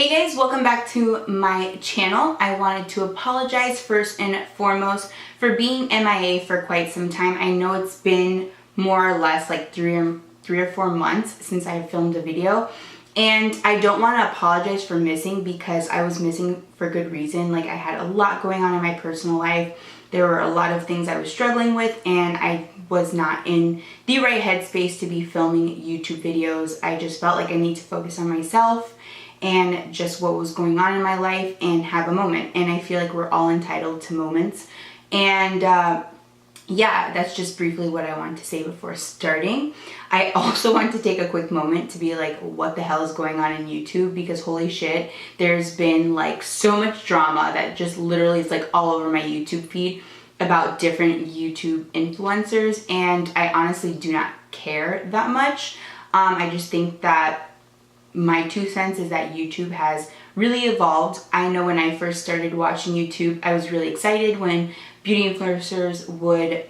Hey guys, welcome back to my channel. I wanted to apologize first and foremost for being MIA for quite some time. I know it's been more or less like three or 4 months since I filmed a video, and I don't want to apologize for missing because I was missing for good reason. Like, I had a lot going on in my personal life. There were a lot of things I was struggling with, and I was not in the right headspace to be filming YouTube videos. I just felt like I need to focus on myself and just what was going on in my life and have a moment. And I feel like we're all entitled to moments. And yeah, that's just briefly what I wanted to say before starting. I also want to take a quick moment to be like, what the hell is going on in YouTube? Because holy shit, there's been like so much drama that just literally is like all over my YouTube feed about different YouTube influencers. And I honestly do not care that much. I just think that my 2 cents is that YouTube has really evolved. I know when I first started watching YouTube, I was really excited when beauty influencers would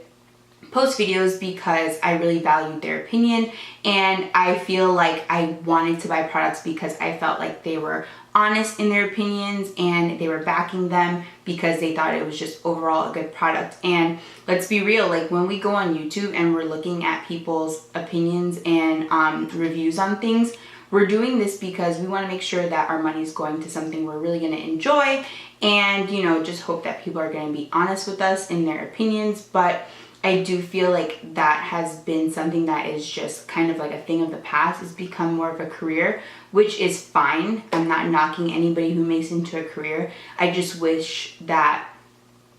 post videos because I really valued their opinion, and I feel like I wanted to buy products because I felt like they were honest in their opinions and they were backing them because they thought it was just overall a good product. And let's be real, like when we go on YouTube and we're looking at people's opinions and reviews on things, we're doing this because we want to make sure that our money is going to something we're really going to enjoy, and, you know, just hope that people are going to be honest with us in their opinions. But I do feel like that has been something that is just kind of like a thing of the past. It's become more of a career, which is fine. I'm not knocking anybody who makes it into a career. I just wish that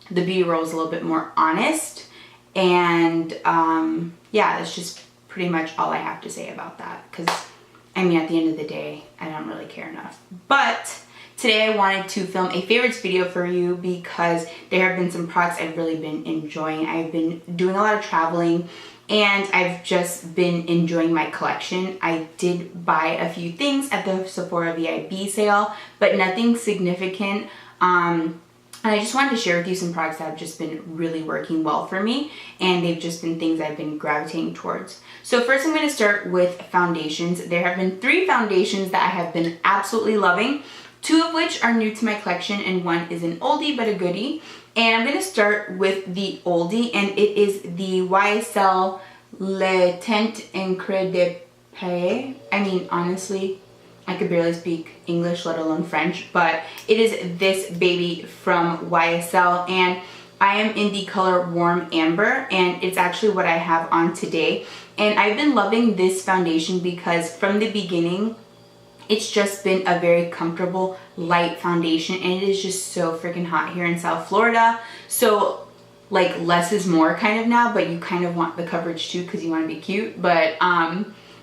the beauty world was a little bit more honest. And yeah, that's just pretty much all I have to say about that, because I mean, at the end of the day, I don't really care enough. But today I wanted to film a favorites video for you because there have been some products I've really been enjoying. I've been doing a lot of traveling and I've just been enjoying my collection. I did buy a few things at the Sephora VIB sale, but nothing significant. And I just wanted to share with you some products that have just been really working well for me, and they've just been things I've been gravitating towards. So first I'm going to start with foundations. There have been 3 foundations that I have been absolutely loving, 2 of which are new to my collection and 1 is an oldie but a goodie. And I'm going to start with the oldie, and it is the YSL Le Teint Incredible. I mean, honestly, I could barely speak English, let alone French, but it is this baby from YSL, and I am in the color Warm Amber, and it's actually what I have on today. And I've been loving this foundation because from the beginning, it's just been a very comfortable, light foundation, and it is just so freaking hot here in South Florida. So like less is more kind of now, but you kind of want the coverage too because you want to be cute. But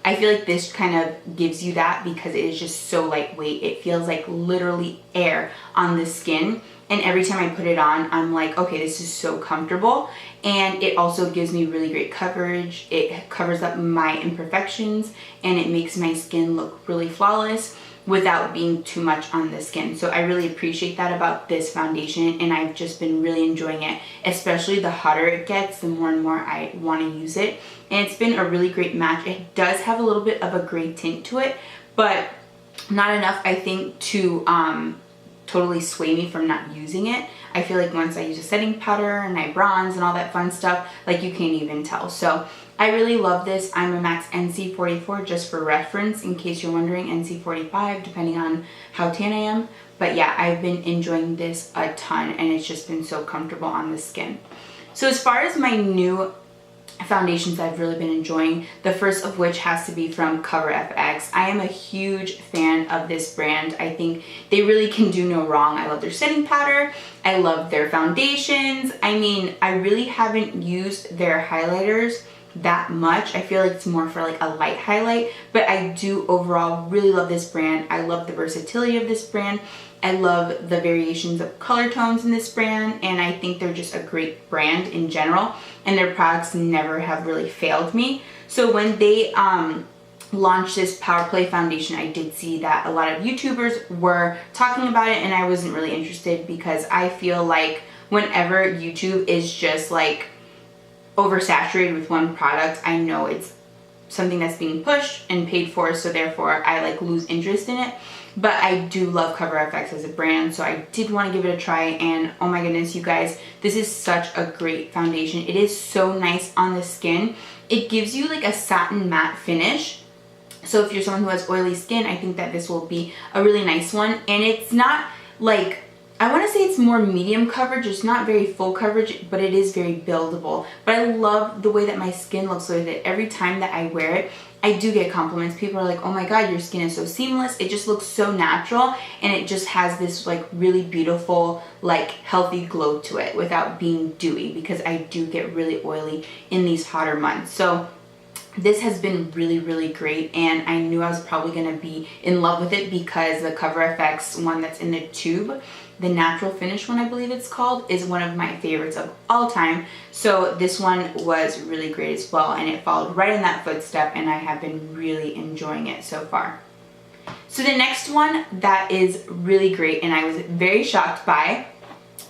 I feel like this kind of gives you that because it is just so lightweight. It feels like literally air on the skin. And every time I put it on, I'm like, okay, this is so comfortable. And it also gives me really great coverage. It covers up my imperfections and it makes my skin look really flawless without being too much on the skin. So I really appreciate that about this foundation, and I've just been really enjoying it. Especially the hotter it gets, the more and more I want to use it. And it's been a really great match. It does have a little bit of a gray tint to it, but not enough, I think, to totally sway me from not using it. I feel like once I use a setting powder and I bronze and all that fun stuff, like you can't even tell. So I really love this. I'm a max NC44 just for reference, in case you're wondering, NC45 depending on how tan I am. But yeah, I've been enjoying this a ton and it's just been so comfortable on the skin. So as far as my new foundations I've really been enjoying, the first of which has to be from Cover FX. I am a huge fan of this brand. I think they really can do no wrong. I love their setting powder. I love their foundations. I mean, I really haven't used their highlighters that much. I feel like it's more for like a light highlight, but I do overall really love this brand. I love the versatility of this brand. I love the variations of color tones in this brand, and I think they're just a great brand in general, and their products never have really failed me. So when they launched this Power Play foundation, I did see that a lot of YouTubers were talking about it, and I wasn't really interested because I feel like whenever YouTube is just like oversaturated with one product, I know it's something that's being pushed and paid for, so therefore I like lose interest in it. but I do love CoverFX as a brand, so I did want to give it a try. And oh my goodness, you guys, this is such a great foundation. It is so nice on the skin. It gives you like a satin matte finish. So if you're someone who has oily skin, I think that this will be a really nice one. And it's not like, I want to say it's more medium coverage. It's not very full coverage, but it is very buildable. But I love the way that my skin looks with it. Every time that I wear it, I do get compliments. People are like, oh my god, your skin is so seamless. It just looks so natural, and it just has this like really beautiful, like healthy glow to it without being dewy, because I do get really oily in these hotter months. So this has been really, really great, and I knew I was probably going to be in love with it because the CoverFX one that's in the tube, the natural finish one I believe it's called, is one of my favorites of all time. So this one was really great as well, and it followed right in that footstep, and I have been really enjoying it so far. So the next one that is really great and I was very shocked by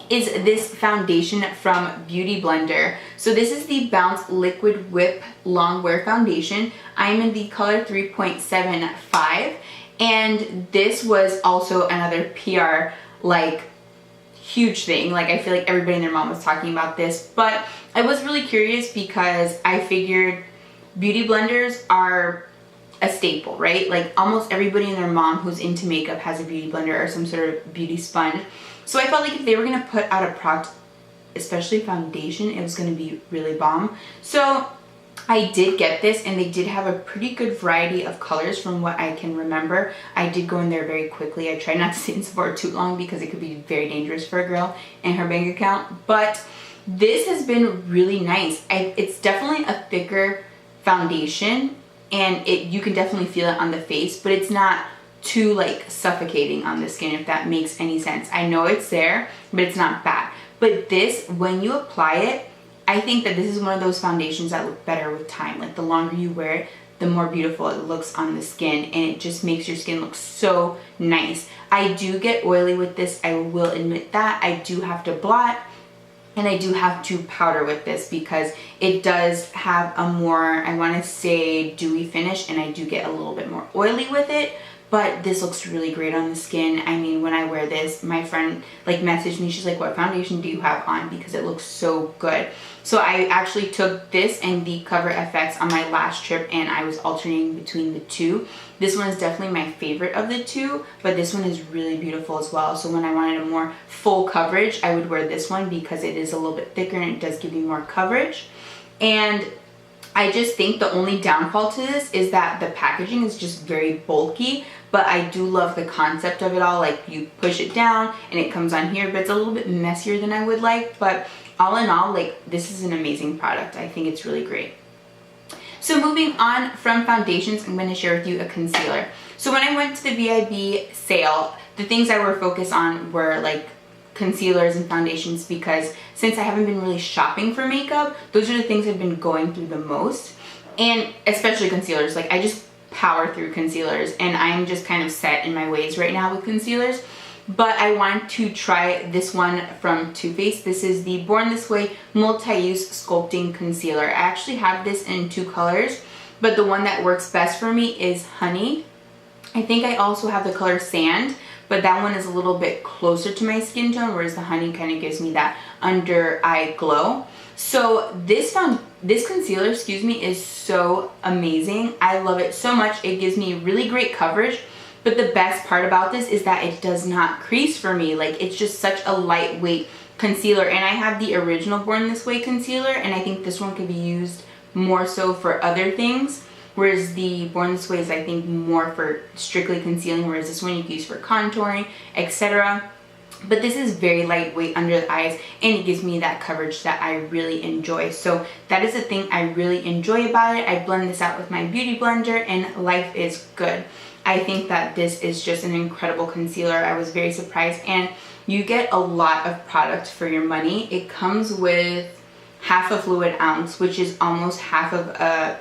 is this foundation from Beauty Blender. So this is the Bounce Liquid Whip Longwear Foundation. I'm in the color 3.75, and this was also another PR like huge thing. Like I feel like everybody and their mom was talking about this, but I was really curious because I figured beauty blenders are a staple, right? Like almost everybody and their mom who's into makeup has a beauty blender or some sort of beauty sponge. So I felt like if they were gonna put out a product, especially foundation, it was gonna be really bomb. So I did get this, and they did have a pretty good variety of colors from what I can remember. I did go in there very quickly. I tried not to stay in Sephora too long because it could be very dangerous for a girl and her bank account. But this has been really nice. It's definitely a thicker foundation, and you can definitely feel it on the face, but it's not too like suffocating on the skin, if that makes any sense. I know it's there, but it's not bad. But this, when you apply it, I think that this is one of those foundations that look better with time. Like the longer you wear it, the more beautiful it looks on the skin, and it just makes your skin look so nice. I do get oily with this, I will admit that. I do have to blot, and I do have to powder with this because it does have a more, I want to say, dewy finish, and I do get a little bit more oily with it. But this looks really great on the skin. I mean, when I wear this, my friend like messaged me, she's like, what foundation do you have on? Because it looks so good. So I actually took this and the CoverFX on my last trip, and I was alternating between the two. This one is definitely my favorite of the two, but this one is really beautiful as well. So when I wanted a more full coverage, I would wear this one because it is a little bit thicker and it does give you more coverage. And I just think the only downfall to this is that the packaging is just very bulky, but I do love the concept of it all. Like you push it down and it comes on here, but it's a little bit messier than I would like. But all in all, like this is an amazing product. I think it's really great. So moving on from foundations, I'm going to share with you a concealer. So when I went to the VIB sale, the things I were focused on were like concealers and foundations, because since I haven't been really shopping for makeup, those are the things I've been going through the most. And especially concealers, like I just power through concealers, and I'm just kind of set in my ways right now with concealers. But I wanted to try this one from Too Faced. This is the Born This Way Multi-Use Sculpting Concealer. I actually have this in two colors, but the one that works best for me is Honey. I think I also have the color Sand, but that one is a little bit closer to my skin tone, whereas the Honey kind of gives me that under eye glow. So this concealer, is so amazing. I love it so much. It gives me really great coverage, but the best part about this is that it does not crease for me. Like it's just such a lightweight concealer, and I have the original Born This Way concealer, and I think this one could be used more so for other things. Whereas the Born This Way is, I think, more for strictly concealing, whereas this one you can use for contouring, etc. But this is very lightweight under the eyes, and it gives me that coverage that I really enjoy. So that is the thing I really enjoy about it. I blend this out with my beauty blender, and life is good. I think that this is just an incredible concealer. I was very surprised, and you get a lot of product for your money. It comes with half a fluid ounce, which is almost half of a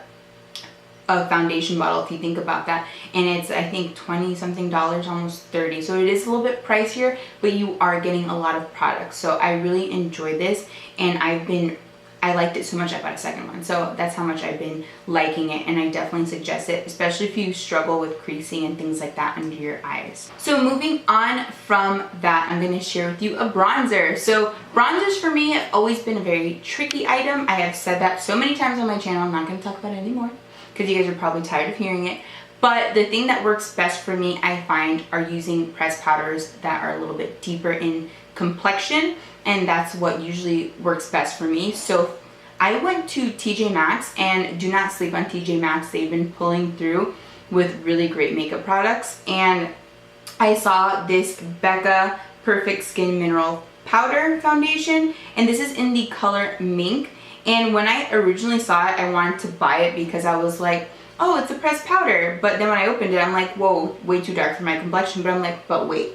foundation bottle if you think about that, and it's I think $20 something, almost 30, so it is a little bit pricier, but you are getting a lot of products. So I really enjoy this, and I've been I liked it so much I bought a second one. So that's how much I've been liking it, and I definitely suggest it, especially if you struggle with creasing and things like that under your eyes. So moving on from that, I'm going to share with you a bronzer. So bronzers for me have always been a very tricky item. I have said that so many times on my channel. I'm not going to talk about it anymore because you guys are probably tired of hearing it. But the thing that works best for me, I find, are using pressed powders that are a little bit deeper in complexion, and that's what usually works best for me. So I went to TJ Maxx, and do not sleep on TJ Maxx. They've been pulling through with really great makeup products, and I saw this Becca Perfect Skin Mineral Powder Foundation, and this is in the color Mink. And when I originally saw it, I wanted to buy it because I was like, oh, it's a pressed powder. But then when I opened it, I'm like, whoa, way too dark for my complexion. But I'm like, but wait,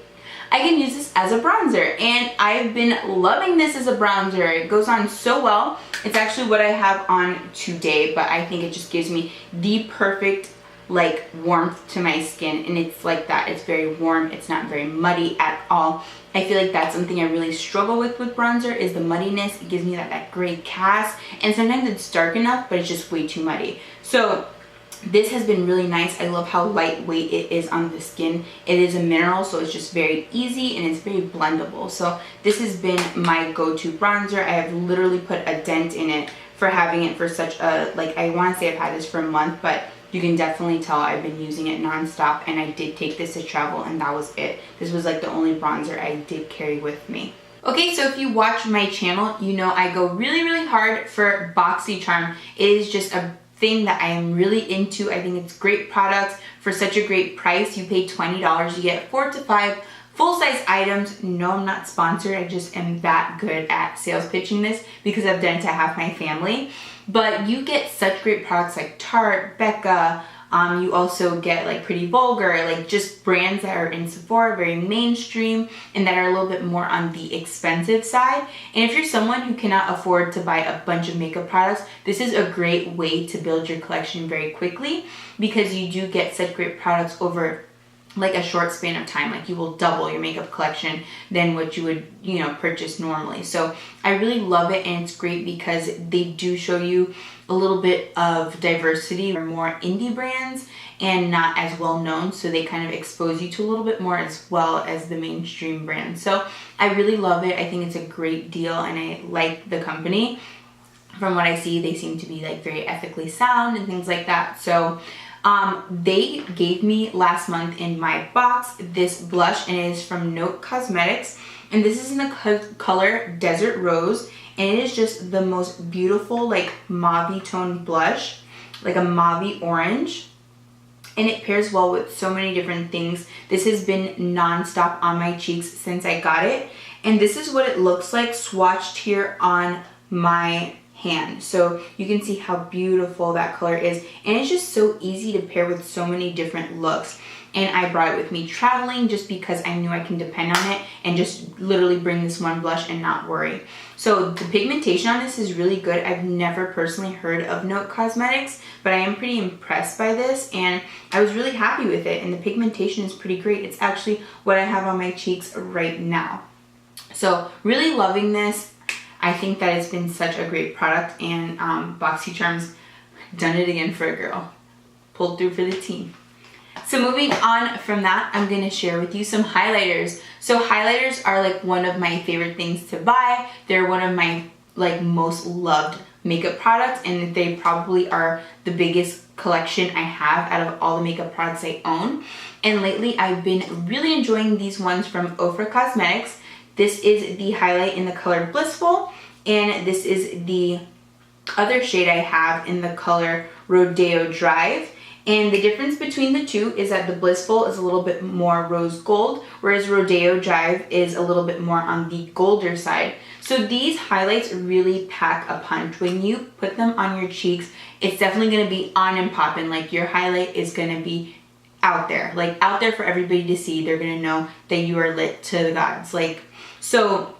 I can use this as a bronzer. And I've been loving this as a bronzer. It goes on so well. It's actually what I have on today, but I think it just gives me the perfect like warmth to my skin. And it's like that. It's very warm. It's not very muddy at all. I feel like that's something I really struggle with bronzer, is the muddiness. It gives me that gray cast. And sometimes it's dark enough, but it's just way too muddy. So this has been really nice. I love how lightweight it is on the skin. It is a mineral, so it's just very easy and it's very blendable. So this has been my go-to bronzer. I have literally put a dent in it for having it for such a, like, I want to say I've had this for a month, but you can definitely tell I've been using it nonstop, and I did take this to travel, and that was it. This was like the only bronzer I did carry with me. Okay, so if you watch my channel, you know I go really hard for BoxyCharm. It is just a thing that I am really into. I think it's great products for such a great price. You pay $20, you get 4 to 5 full-size items. No, I'm not sponsored. I just am that good at sales pitching this because I've done it to half my family. But you get such great products like Tarte, Becca. You also get like Pretty Vulgar, like just brands that are in Sephora, very mainstream, and that are a little bit more on the expensive side. And if you're someone who cannot afford to buy a bunch of makeup products, this is a great way to build your collection very quickly, because you do get such great products over like a short span of time. Like you will double your makeup collection than what you would, you know, purchase normally. So I really love it, and it's great because they do show you a little bit of diversity, or more indie brands and not as well known, so they kind of expose you to a little bit more as well as the mainstream brands. So I really love it. I think it's a great deal, and I like the company. From what I see, they seem to be like very ethically sound and things like that. So they gave me last month in my box this blush, and it is from Note Cosmetics, and this is in the color Desert Rose, and it is just the most beautiful like mauve tone blush, like a mauve orange, and it pairs well with so many different things. This has been non-stop on my cheeks since I got it, and this is what it looks like swatched here on my hand. So you can see how beautiful that color is, and it's just so easy to pair with so many different looks. And I brought it with me traveling just because I knew I can depend on it and just literally bring this one blush and not worry. So the pigmentation on this is really good. I've never personally heard of Note Cosmetics, but I am pretty impressed by this, and I was really happy with it, and the pigmentation is pretty great. It's actually what I have on my cheeks right now. So really loving this. I think that it's been such a great product, and BoxyCharm's done it again for a girl. Pulled through for the team. So moving on from that, I'm going to share with you some highlighters. So highlighters are like one of my favorite things to buy. They're one of my like most loved makeup products, and they probably are the biggest collection I have out of all the makeup products I own. And lately I've been really enjoying these ones from Ofra Cosmetics. This is the highlight in the color Blissful, and this is the other shade I have in the color Rodeo Drive. And the difference between the two is that the Blissful is a little bit more rose gold, whereas Rodeo Drive is a little bit more on the golder side. So these highlights really pack a punch. When you put them on your cheeks, it's definitely going to be on and popping. Like your highlight is going to be out there, like out there for everybody to see. They're going to know that you are lit to the gods. Like, so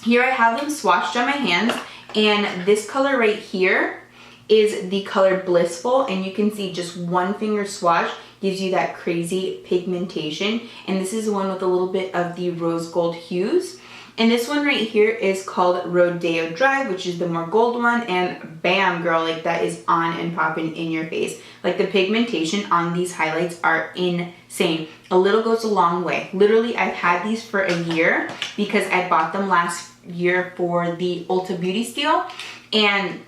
here I have them swatched on my hands, and this color right here is the color Blissful, and you can see just one finger swatch gives you that crazy pigmentation, and this is the one with a little bit of the rose gold hues. And this one right here is called Rodeo Drive, which is the more gold one, and bam girl, like that is on and popping in your face. Like the pigmentation on these highlights are insane. A little goes a long way. Literally, I've had these for a year because I bought them last year for the Ulta Beauty Steal, and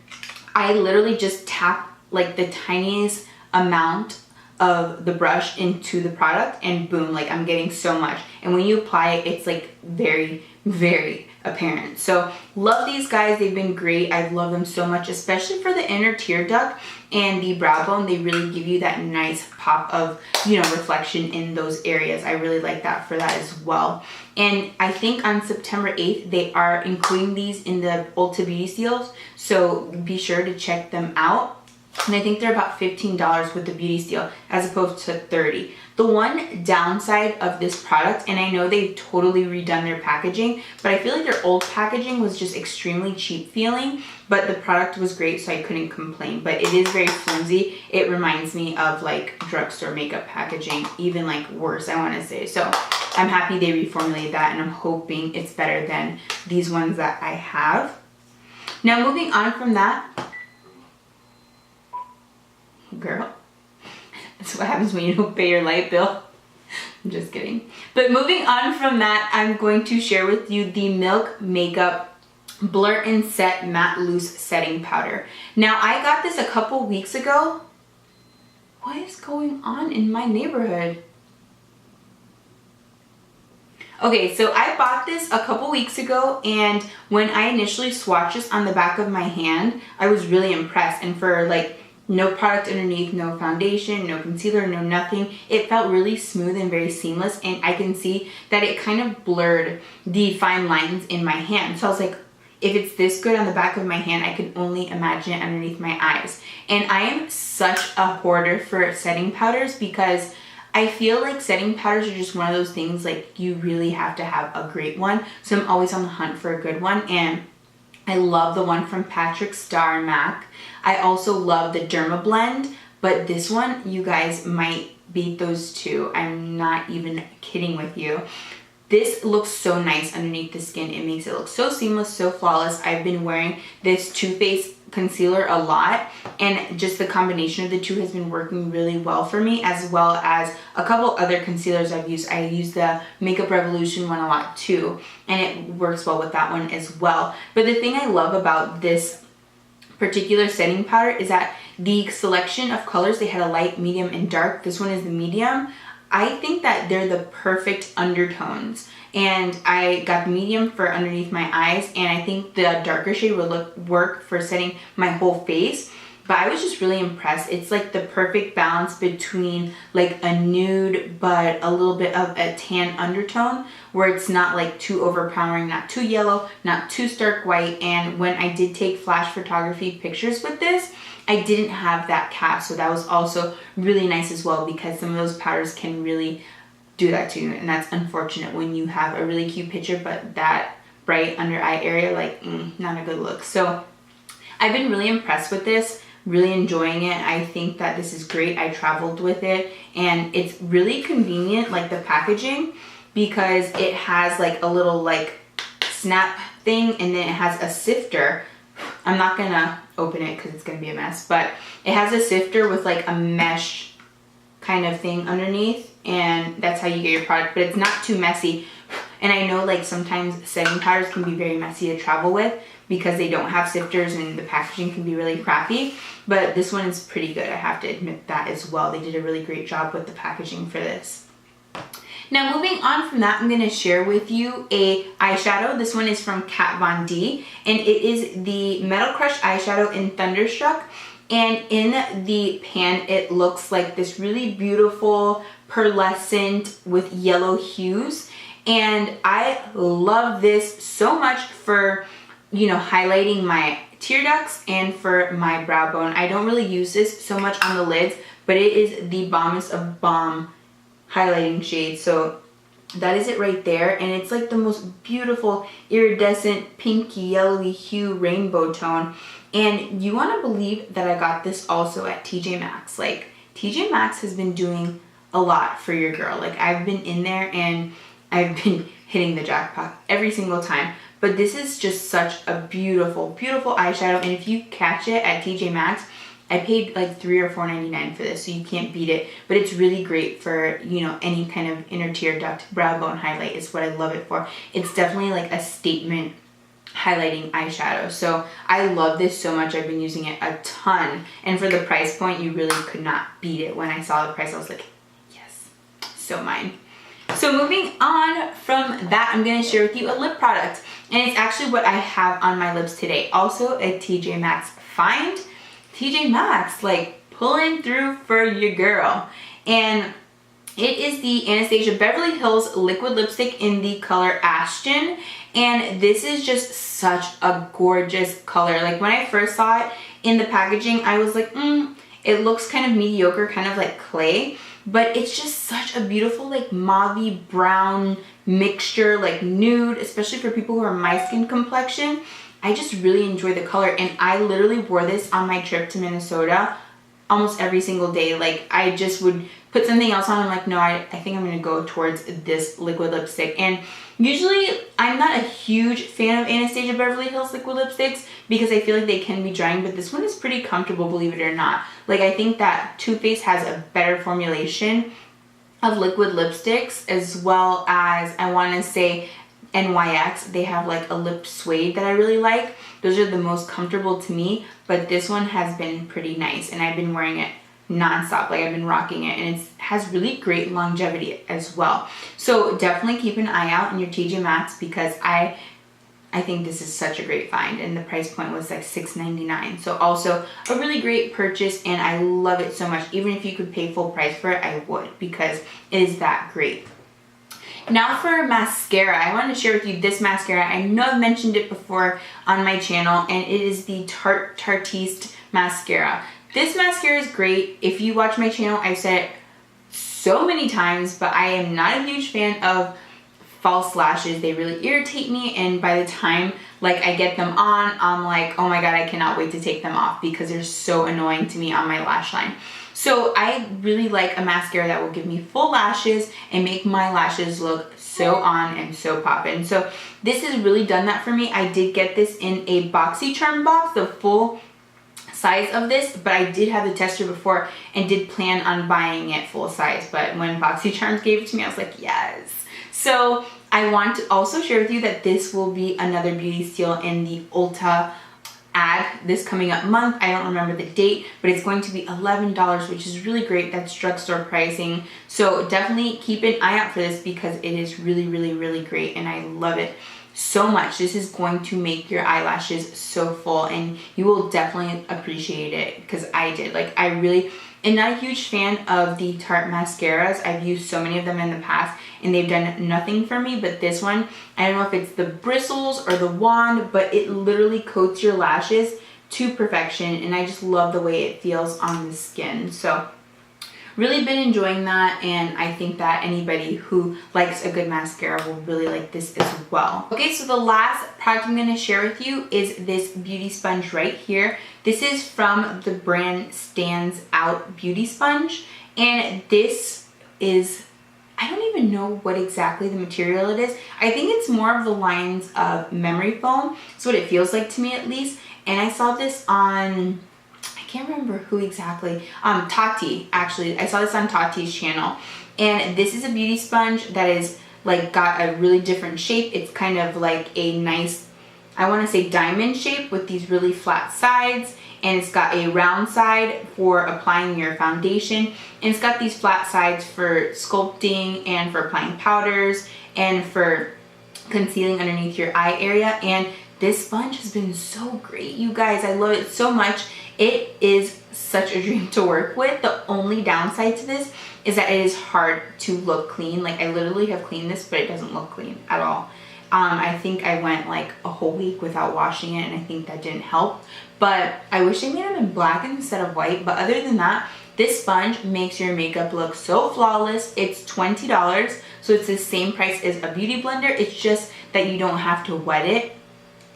I literally just tap like the tiniest amount of the brush into the product and boom, like I'm getting so much. And when you apply it, it's like very, very apparent. So love these guys. They've been great. I've loved them so much, especially for the inner tear duct and the brow bone. They really give you that nice pop of, you know, reflection in those areas. I really like that for that as well. And I think on September 8th, they are including these in the Ulta Beauty Steals. So be sure to check them out. And I think they're about $15 with the beauty steal as opposed to $30. The one downside of this product, and I know they've totally redone their packaging, but I feel like their old packaging was just extremely cheap feeling, but the product was great, so I couldn't complain. But it is very flimsy. It reminds me of like drugstore makeup packaging, even like worse, I want to say. So I'm happy they reformulated that, and I'm hoping it's better than these ones that I have. Now moving on from that, girl, that's what happens when you don't pay your light bill. I'm just kidding. But moving on from that, I'm going to share with you the Milk Makeup Blur and Set Matte Loose Setting Powder. Now, I got this a couple weeks ago. What is going on in my neighborhood? Okay, so I bought this a couple weeks ago, and when I initially swatched this on the back of my hand, I was really impressed. And for like no product underneath, no foundation, no concealer, no nothing, it felt really smooth and very seamless, and I can see that it kind of blurred the fine lines in my hand. So I was like, if it's this good on the back of my hand, I can only imagine it underneath my eyes. And I am such a hoarder for setting powders because I feel like setting powders are just one of those things, like you really have to have a great one. So I'm always on the hunt for a good one, and I love the one from Patrick Star MAC. I also love the Derma Blend, but this one, you guys might beat those two. I'm not even kidding with you. This looks so nice underneath the skin. It makes it look so seamless, so flawless. I've been wearing this Too Faced concealer a lot, and just the combination of the two has been working really well for me, as well as a couple other concealers I've used. I use the Makeup Revolution one a lot too, and it works well with that one as well. But the thing I love about this particular setting powder is that the selection of colors, they had a light, medium, and dark. This one is the medium. I think that they're the perfect undertones, and I got the medium for underneath my eyes, and I think the darker shade would work for setting my whole face. But I was just really impressed. It's like the perfect balance between like a nude but a little bit of a tan undertone, where it's not like too overpowering, not too yellow, not too stark white. And when I did take flash photography pictures with this, I didn't have that cast, so that was also really nice as well, because some of those powders can really do that to you, and that's unfortunate when you have a really cute picture but that bright under eye area, like not a good look. So I've been really impressed with this, really enjoying it. I think that this is great. I traveled with it, and it's really convenient, like the packaging, because it has like a little like snap thing, and then it has a sifter. I'm not gonna open it because it's gonna be a mess, but it has a sifter with like a mesh kind of thing underneath, and that's how you get your product, but it's not too messy. And I know like sometimes setting powders can be very messy to travel with because they don't have sifters and the packaging can be really crappy, but this one is pretty good. I have to admit that as well. They did a really great job with the packaging for this. Now moving on from that, I'm going to share with you a eyeshadow. This one is from Kat Von D, and it is the Metal Crush eyeshadow in Thunderstruck. And in the pan, it looks like this really beautiful pearlescent with yellow hues. And I love this so much for, you know, highlighting my tear ducts and for my brow bone. I don't really use this so much on the lids, but it is the bombest of bomb highlighting shade. So that is it right there, and it's like the most beautiful iridescent pinky yellowy hue rainbow tone. And you want to believe that I got this also at TJ Maxx. Like, TJ Maxx has been doing a lot for your girl. Like, I've been in there and I've been hitting the jackpot every single time. But this is just such a beautiful, beautiful eyeshadow. And if you catch it at TJ Maxx, I paid like $3 or $4.99 for this, so you can't beat it. But it's really great for, you know, any kind of inner tear duct brow bone highlight is what I love it for. It's definitely like a statement highlighting eyeshadow. So I love this so much. I've been using it a ton. And for the price point, you really could not beat it. When I saw the price, I was like, yes, so mine. So moving on from that, I'm going to share with you a lip product. And it's actually what I have on my lips today. Also a TJ Maxx find. TJ Maxx, like pulling through for your girl. And it is the Anastasia Beverly Hills liquid lipstick in the color Ashton. And this is just such a gorgeous color. Like when I first saw it in the packaging, I was like, it looks kind of mediocre, kind of like clay. But it's just such a beautiful like mauvey brown mixture, like nude, especially for people who are my skin complexion. I just really enjoy the color, and I literally wore this on my trip to Minnesota almost every single day. Like I just would put something else on. I'm like, no, I think I'm gonna go towards this liquid lipstick. And usually I'm not a huge fan of Anastasia Beverly Hills liquid lipsticks because I feel like they can be drying, but this one is pretty comfortable, believe it or not. Like I think that Too Faced has a better formulation of liquid lipsticks, as well as I wanna say NYX, they have like a lip suede that I really like. Those are the most comfortable to me, but this one has been pretty nice, and I've been wearing it non-stop. Like I've been rocking it, and it has really great longevity as well. So definitely keep an eye out in your TJ Maxx because I think this is such a great find, and the price point was like $6.99. So also a really great purchase, and I love it so much. Even if you could pay full price for it, I would, because it is that great. Now for mascara, I want to share with you this mascara. I know I've mentioned it before on my channel, and it is the Tarteist mascara. This mascara is great. If you watch my channel, I've said it so many times, but I am not a huge fan of false lashes. They really irritate me, and by the time like I get them on, I'm like, oh my god, I cannot wait to take them off because they're so annoying to me on my lash line. So I really like a mascara that will give me full lashes and make my lashes look so on and so poppin'. So this has really done that for me. I did get this in a BoxyCharm box, the full size of this, but I did have the tester before and did plan on buying it full size. But when BoxyCharm gave it to me, I was like, yes. So I want to also share with you that this will be another beauty steal in the Ulta ad this coming up month. I don't remember the date, but it's going to be $11, which is really great. That's drugstore pricing. So definitely keep an eye out for this because it is really, really, really great, and I love it so much. This is going to make your eyelashes so full, and you will definitely appreciate it because I did. Like I really am not a huge fan of the Tarte mascaras. I've used so many of them in the past and they've done nothing for me, but this one, I don't know if it's the bristles or the wand, but it literally coats your lashes to perfection, and I just love the way it feels on the skin. So really been enjoying that, and I think that anybody who likes a good mascara will really like this as well. Okay, so the last product I'm going to share with you is this beauty sponge right here. This is from the brand Stands Out Beauty Sponge, and this is, I don't even know what exactly the material it is. I think it's more of the lines of memory foam. That's what it feels like to me at least. And I saw this on, I can't remember who exactly, Tati actually. I saw this on Tati's channel. And this is a beauty sponge that is like got a really different shape. It's kind of like a nice, I want to say diamond shape with these really flat sides. And it's got a round side for applying your foundation, and it's got these flat sides for sculpting and for applying powders and for concealing underneath your eye area. And this sponge has been so great, you guys. I love it so much. It is such a dream to work with. The only downside to this is that it is hard to look clean. Like I literally have cleaned this, but it doesn't look clean at all. I think I went like a whole week without washing it, and I think that didn't help. But I wish they made them in black instead of white. But other than that, this sponge makes your makeup look so flawless. It's $20, so it's the same price as a beauty blender. It's just that you don't have to wet it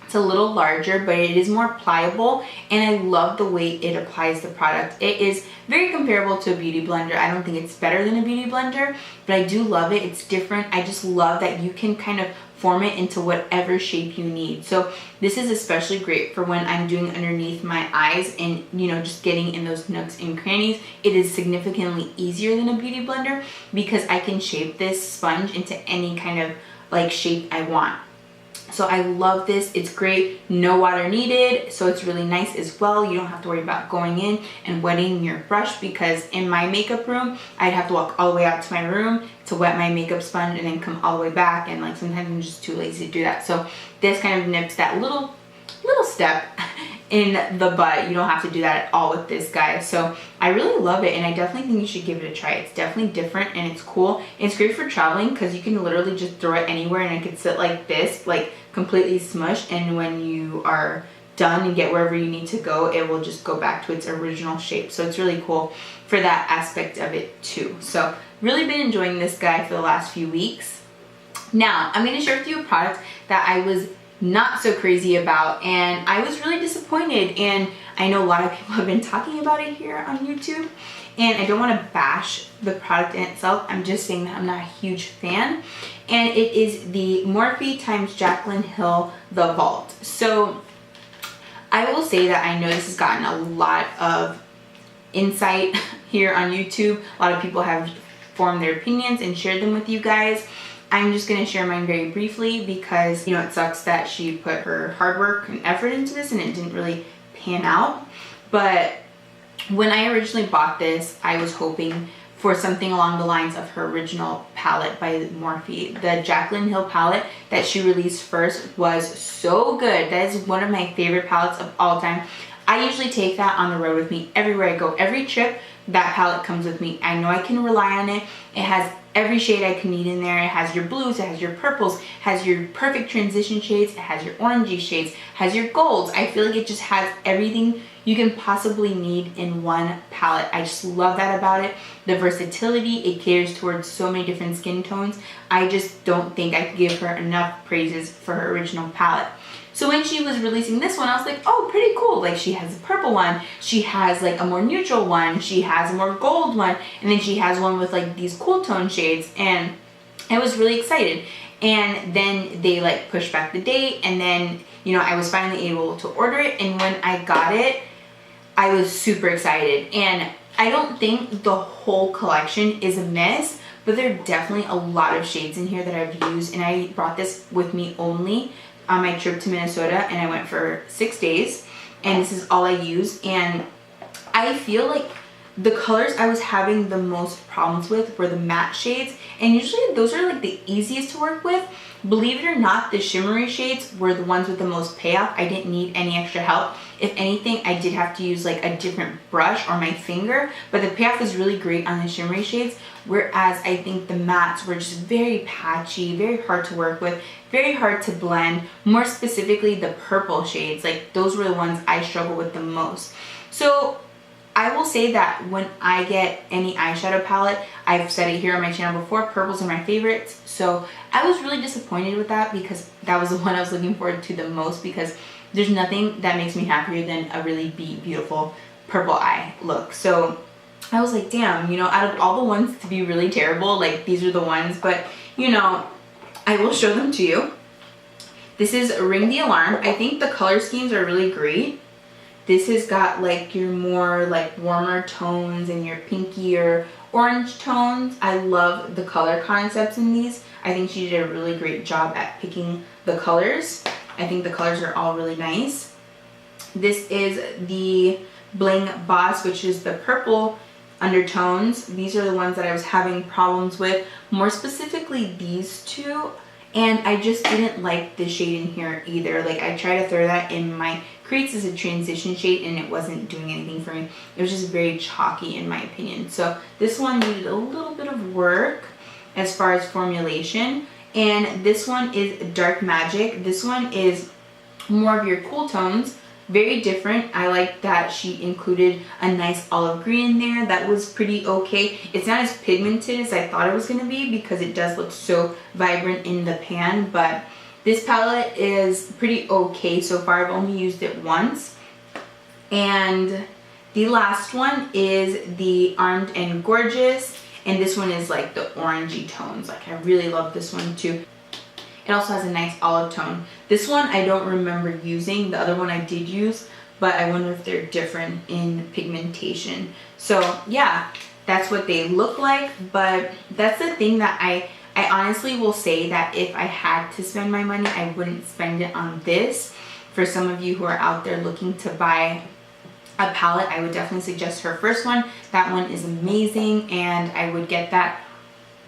It's a little larger, but it is more pliable, and I love the way it applies the product. It is very comparable to a beauty blender. I don't think it's better than a beauty blender, but I do love it. It's different. I just love that you can kind of form it into whatever shape you need. So this is especially great for when I'm doing underneath my eyes and, you know, just getting in those nooks and crannies. It is significantly easier than a beauty blender because I can shape this sponge into any kind of like shape I want. So I love this. It's great. No water needed, so it's really nice as well. You don't have to worry about going in and wetting your brush, because in my makeup room, I'd have to walk all the way out to my room to wet my makeup sponge and then come all the way back, and like sometimes I'm just too lazy to do that. So this kind of nips that little step in the butt. You don't have to do that at all with this, guys. So I really love it, and I definitely think you should give it a try. It's definitely different and it's cool. It's great for traveling because you can literally just throw it anywhere and it could sit like this, like completely smushed, and when you are done and get wherever you need to go, it will just go back to its original shape. So it's really cool for that aspect of it too. So really been enjoying this guy for the last few weeks. Now I'm going to share with you a product that I was not so crazy about, and I was really disappointed, and I know a lot of people have been talking about it here on YouTube, and I don't want to bash the product in itself. I'm just saying that I'm not a huge fan, and it is the Morphe times Jaclyn Hill The Vault. So I will say that I know this has gotten a lot of insight here on YouTube. A lot of people have formed their opinions and shared them with you guys. I'm just going to share mine very briefly because, you know, it sucks that she put her hard work and effort into this and it didn't really pan out. But when I originally bought this, I was hoping for something along the lines of her original palette by Morphe. The Jaclyn Hill palette that she released first was so good. That is one of my favorite palettes of all time. I usually take that on the road with me everywhere I go. Every trip, that palette comes with me. I know I can rely on it. It has every shade I can need in there. It has your blues, it has your purples, has your perfect transition shades, it has your orangey shades, has your golds. I feel like it just has everything you can possibly need in one palette. I just love that about it. The versatility, it caters towards so many different skin tones. I just don't think I could give her enough praises for her original palette. So when she was releasing this one, I was like, oh, pretty cool. Like, she has a purple one, she has like a more neutral one, she has a more gold one, and then she has one with like these cool tone shades, and I was really excited. And then they like pushed back the date, and then, you know, I was finally able to order it, and when I got it, I was super excited. And I don't think the whole collection is a miss, but there are definitely a lot of shades in here that I've used, and I brought this with me only on my trip to Minnesota, and I went for 6 days, and this is all I use. And I feel like the colors I was having the most problems with were the matte shades, and usually those are like the easiest to work with. Believe it or not, the shimmery shades were the ones with the most payoff. I didn't need any extra help. If anything, I did have to use like a different brush or my finger, but the payoff was really great on the shimmery shades, whereas I think the mattes were just very patchy, very hard to work with, very hard to blend. More specifically, the purple shades, like those were the ones I struggled with the most. So I will say that when I get any eyeshadow palette, I've said it here on my channel before, purples are my favorites. So I was really disappointed with that because that was the one I was looking forward to the most, because there's nothing that makes me happier than a really beautiful purple eye look. So I was like, damn, you know, out of all the ones to be really terrible, like these are the ones. But, you know, I will show them to you. This is Ring the Alarm. I think the color schemes are really great. This has got like your more like warmer tones and your pinkier orange tones. I love the color concepts in these. I think she did a really great job at picking the colors. I think the colors are all really nice. This is the Bling Boss, which is the purple undertones. These are the ones that I was having problems with, more specifically these two. And I just didn't like the shade in here either. Like, I tried to throw that in my creates as a transition shade and it wasn't doing anything for me. It was just very chalky in my opinion. So this one needed a little bit of work as far as formulation. And this one is Dark Magic. This one is more of your cool tones. Very different. I like that she included a nice olive green in there. That was pretty okay. It's not as pigmented as I thought it was going to be because it does look so vibrant in the pan, but This palette is pretty okay so far. I've only used it once. And the last one is the Armed and Gorgeous. And this one is like the orangey tones. Like, I really love this one too. It also has a nice olive tone. This one I don't remember using. The other one I did use, but I wonder if they're different in pigmentation. So yeah, that's what they look like. But that's the thing that I honestly will say that if I had to spend my money, I wouldn't spend it on this. For some of you who are out there looking to buy a palette, I would definitely suggest her first one. That one is amazing, and I would get that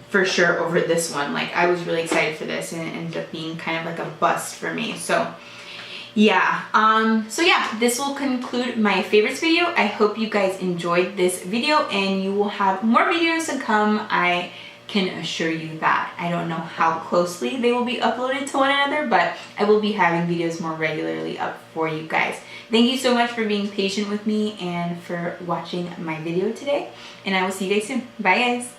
for sure over this one. Like, I was really excited for this, and it ended up being kind of like a bust for me. So yeah, this will conclude my favorites video. I hope you guys enjoyed this video, and you will have more videos to come. I can assure you that. I don't know how closely they will be uploaded to one another, but I will be having videos more regularly up for you guys. Thank you so much for being patient with me and for watching my video today, and I will see you guys soon. Bye guys.